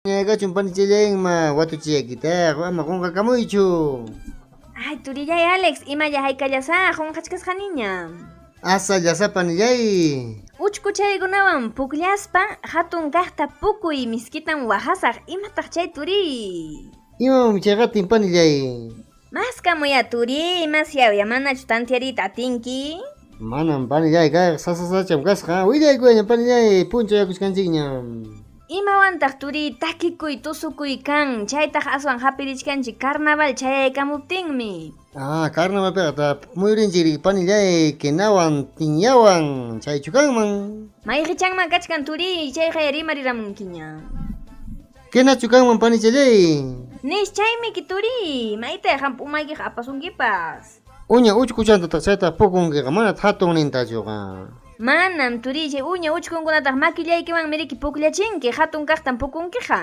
Ñaykachun panichillayma watuchiyakita ama qunqakamuychu. Ay, turillay Alex, imalla haykallasaq qunqachkasqaniña. Asa llasapanillay. Uchkuchaykunawan pukllaspa hatun kaqta pukuy miskitan wahasaq imataq chay turi. Imam chayqatin panillay. Maskamuya turi, imasyawya manachu tantiarita atinki. Manam panillay kay sasasacham kasqa. Willaykuña panillay puncha yakuchkanchikña. Imawantaq turi takikuy tusukuy kan, chaytaq aswan hapirichkanchik carnaval chayaykamuptinmi. Carnaval pegata muyurinchik panillay kenawan tiñawan chaychu kanman. Mayqichanman kachkan turi, chayqa rimariramunkiña. Kenachu kanman panichallay. Nish chaymi ki turi, maytay hampumaykiqa apasunkipas. Uña uchkuchanta chayta pukunkiqa mana hatun nintachuqa. Manam turi, chay uña uchkunkunataq makillaykiwan miriki puklachinki, hatun kaqtan pukunkiqa.